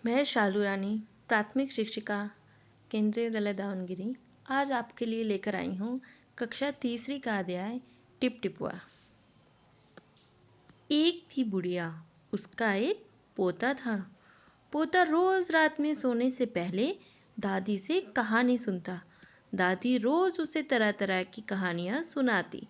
मैं शालू रानी, प्राथमिक शिक्षिका, केंद्रीय विद्यालय दावणगिरी। आज आपके लिए लेकर आई हूँ कक्षा तीसरी का अध्याय टिप टिपुआ। एक थी बुढ़िया, उसका एक पोता था। पोता रोज रात में सोने से पहले दादी से कहानी सुनता। दादी रोज उसे तरह तरह की कहानियाँ सुनाती।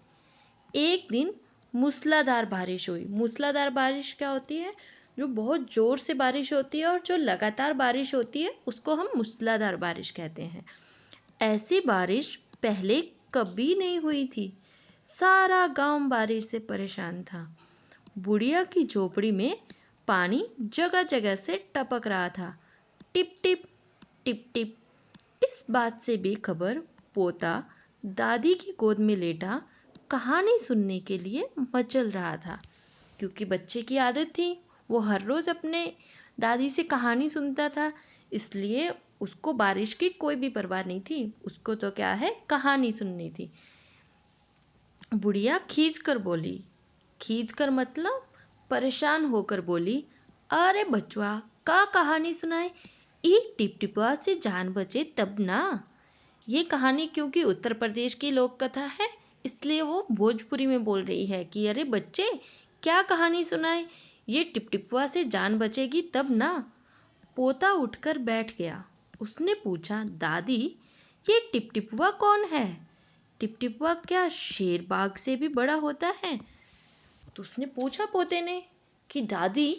एक दिन मूसलाधार बारिश हुई। मूसलाधार बारिश क्या होती है? जो बहुत जोर से बारिश होती है और जो लगातार बारिश होती है उसको हम मूसलाधार बारिश कहते हैं। ऐसी बारिश पहले कभी नहीं हुई थी। सारा गांव बारिश से परेशान था। बुढ़िया की झोपड़ी में पानी जगह जगह से टपक रहा था। Tip tip tip tip. इस बात से बेखबर पोता दादी की गोद में लेटा कहानी सुनने के लिए मचल रहा था। क्योंकि बच्चे की आदत थी, वो हर रोज अपने दादी से कहानी सुनता था, इसलिए उसको बारिश की कोई भी परवाह नहीं थी। उसको तो क्या है, कहानी सुननी थी। बुढ़िया खींच कर बोली, खींच कर मतलब परेशान होकर बोली, अरे बचवा, का कहानी सुनाए? एक टिप टिपुआ से जान बचे तब ना। ये कहानी क्योंकि उत्तर प्रदेश की लोक कथा है, इसलिए वो भोजपुरी में बोल रही है कि अरे बच्चे, क्या कहानी सुनाए? ये टिपटिपुआ से जान बचेगी तब ना। पोता उठकर बैठ गया। उसने पूछा, दादी, ये टिपटिपुआ कौन है? टिपटिपुआ क्या शेर बाघ से भी बड़ा होता है? तो उसने पूछा पोते ने कि दादी,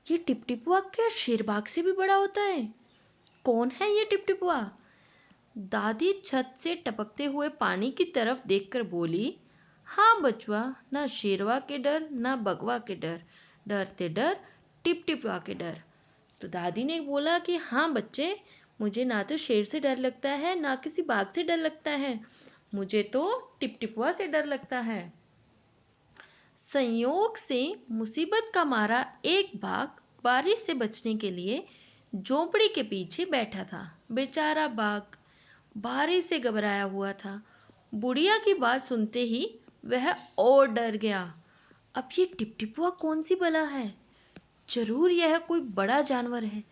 ये टिपटिपुआ क्या शेर बाघ से भी बड़ा होता है? कौन है ये टिपटिपुआ? दादी छत से टपकते हुए पानी की तरफ देखकर बोली, हाँ बचवा, ना शेरवा के डर ना बगवा के डर, डरते डर टिप टिपवा के डर। तो दादी ने बोला कि हाँ बच्चे, मुझे ना तो शेर से डर लगता है ना किसी बाघ से डर लगता है, मुझे तो टिप टिपुआ से डर लगता है। संयोग से मुसीबत का मारा एक बाघ बारिश से बचने के लिए झोपड़ी के पीछे बैठा था। बेचारा बाघ बारिश से घबराया हुआ था। बुढ़िया की बात सुनते ही वह और डर गया। अब ये टिपटिपुआ कौन सी बला है? जरूर यह कोई बड़ा जानवर है,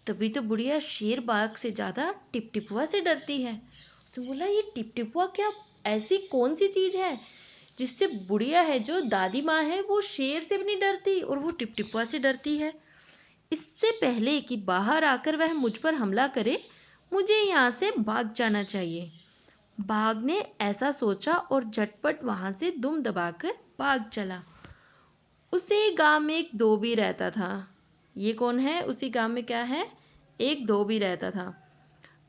तभी तो बुढ़िया शेर बाघ से ज्यादा टिपटिपुआ से डरती है। उसने बोला, ये टिपटिपुआ क्या ऐसी कौन सी चीज है जिससे बुढ़िया है, जो दादी माँ है, वो शेर से भी नहीं डरती और वो टिपटिपुआ से डरती है? इससे पहले कि बाहर आकर वह मुझ पर हमला करे, मुझे यहाँ से भाग जाना चाहिए। बाघ ने ऐसा सोचा और झटपट वहां से दुम दबाकर भाग चला। उसी गांव में एक धोबी रहता था। ये कौन है? उसी गांव में क्या है? एक धोबी रहता था।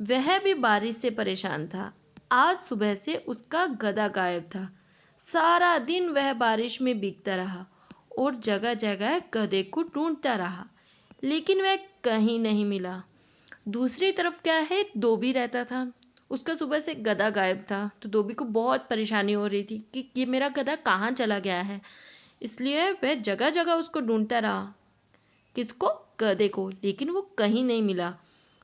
वह भी बारिश से परेशान था। आज सुबह से उसका गधा गायब था। सारा दिन वह बारिश में भीगता रहा और जगह जगह गधे को ढूंढता रहा, लेकिन वह कहीं नहीं मिला। दूसरी तरफ क्या है, एक धोबी रहता था। उसका सुबह से गधा गायब था, तो धोबी को बहुत परेशानी हो रही थी कि ये मेरा गधा कहाँ चला गया है। इसलिए वह जगह जगह उसको ढूंढता रहा। किसको? गधे को। लेकिन वो कहीं नहीं मिला।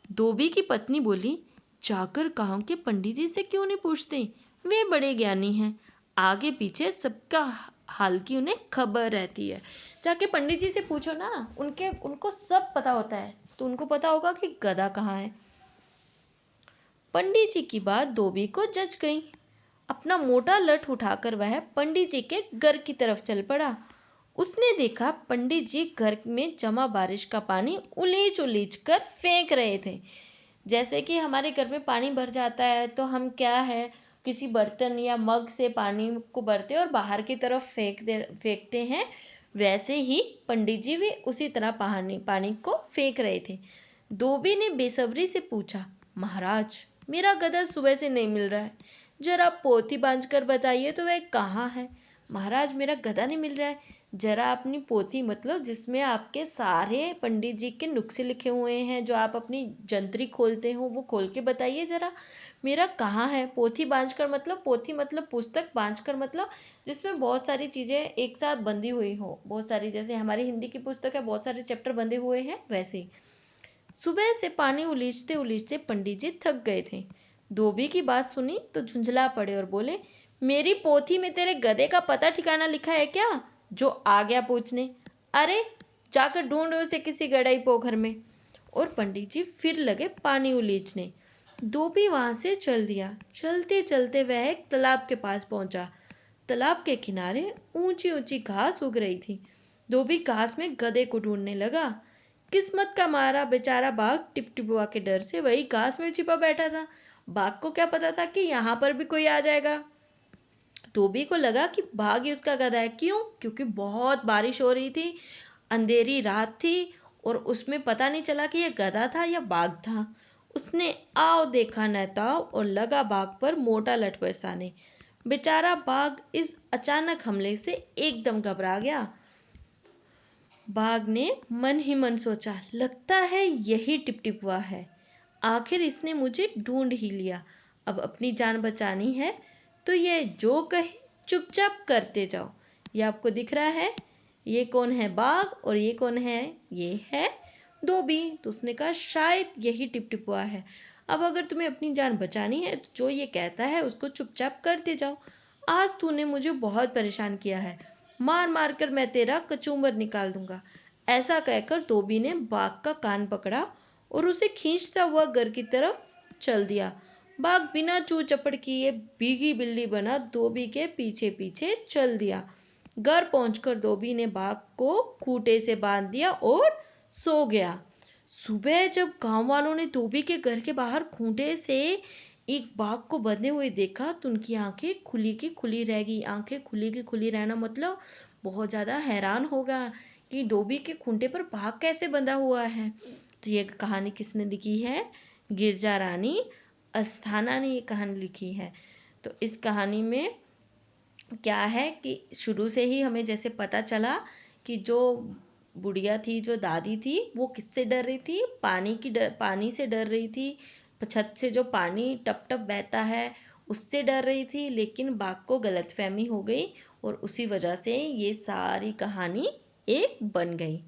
धोबी की पत्नी बोली, जाकर गांव के पंडित जी से क्यों नहीं पूछते? वे बड़े ज्ञानी हैं, आगे पीछे सबका हाल की उन्हें खबर रहती है। जाके पंडित जी से पूछो ना, उनको सब पता होता है, तो उनको पता होगा कि गधा कहाँ है। पंडित जी की बात धोबी को जच गई। अपना मोटा लठ उठाकर वह पंडित जी के घर की तरफ चल पड़ा। उसने देखा पंडित जी घर में जमा बारिश का पानी उलीच उलीच कर फेंक रहे थे। जैसे कि हमारे घर में पानी भर जाता है तो हम क्या है, किसी बर्तन या मग से पानी को भरते और बाहर की तरफ फेंकते हैं, वैसे ही पंडित जी भी उसी तरह पानी को फेंक रहे थे। धोबी ने बेसब्री से पूछा, महाराज, मेरा गधा सुबह से नहीं मिल रहा है, जरा पोथी बांध कर बताइए तो वह कहाँ है? महाराज, मेरा गधा नहीं मिल रहा है, जरा अपनी पोथी, मतलब जिसमें आपके सारे पंडित जी के नुस्खे लिखे हुए हैं, जो आप अपनी जंतरी खोलते हो, वो खोल के बताइए जरा, मेरा कहाँ है? पोथी बांध कर मतलब, पोथी मतलब पुस्तक, बांध कर मतलब जिसमें बहुत सारी चीजें एक साथ बंधी हुई हो, बहुत सारी, जैसे हमारी हिंदी की पुस्तक है, बहुत सारे चैप्टर बंधे हुए हैं, वैसे ही। सुबह से पानी उलीचते उलीचते पंडित जी थक गए थे। धोबी की बात सुनी तो झुंझला पड़े और बोले, मेरी पोथी में तेरे गधे का पता ठिकाना लिखा है क्या, जो आ गया पूछने? अरे जाकर ढूंढ उसे किसी गड़ई पोखर में। और पंडित जी फिर लगे पानी उलीचने। धोबी वहां से चल दिया। चलते चलते वह एक तालाब के पास पहुंचा। तालाब के किनारे ऊंची ऊंची घास उग रही थी। धोबी घास में गधे को ढूंढने लगा। किस्मत का मारा बेचारा बाघ टिपटिपुआ के डर से वही घास में छिपा बैठा था। बाघ को क्या पता था कि यहाँ पर भी कोई आ जाएगा। धोबी को लगा कि बाघ ही उसका गधा है। क्यों? क्योंकि बहुत बारिश हो रही थी, अंधेरी रात थी और उसमें पता नहीं चला कि यह गधा था या बाघ था। उसने आओ देखा न ताओ और लगा बाघ पर मोटा लठ बरसाने। बेचारा बाघ इस अचानक हमले से एकदम घबरा गया। बाघ ने मन ही मन सोचा, लगता है यही टिपटिपुआ है। आखिर इसने मुझे ढूंढ ही लिया। अब अपनी जान बचानी है तो ये जो कहे चुपचाप करते जाओ। ये आपको दिख रहा है? ये कौन है? बाघ। और ये कौन है? ये है धोबी। तो उसने कहा शायद यही टिपटिपुआ है। अब अगर तुम्हें अपनी जान बचानी है तो जो ये कहता है उसको चुपचाप करते जाओ। आज तूने मुझे बहुत परेशान किया है, मार मार कर मैं तेरा कचूमर निकाल दूंगा। ऐसा कहकर धोबी ने बाघ का कान पकड़ा और उसे खींचता हुआ घर की तरफ चल दिया। बाघ बिना चू चपड़ किए भीगी बिल्ली बना धोबी के पीछे पीछे चल दिया। घर पहुंचकर धोबी ने बाघ को खूंटे से बांध दिया और सो गया। सुबह जब गांव वालों ने धोबी के घर के बाहर खूंटे से एक बाघ को बंधे हुए देखा तो उनकी आंखें खुली की खुली रह गई। आंखें खुली की खुली रहना मतलब बहुत ज्यादा हैरान होगा कि धोबी के खूंटे पर बाघ कैसे बंधा हुआ है। तो ये कहानी किसने लिखी है? गिरजा रानी अस्थाना ने ये कहानी लिखी है। तो इस कहानी में क्या है कि शुरू से ही हमें जैसे पता चला कि जो बुढ़िया थी, जो दादी थी, वो किससे डर रही थी? पानी से डर रही थी। छत से जो पानी टप टप बहता है उससे डर रही थी। लेकिन बाघ को गलतफहमी हो गई और उसी वजह से ये सारी कहानी एक बन गई।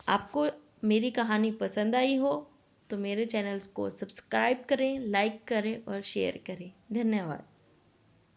आपको मेरी कहानी पसंद आई हो तो मेरे चैनल को सब्सक्राइब करें, लाइक करें और शेयर करें। धन्यवाद।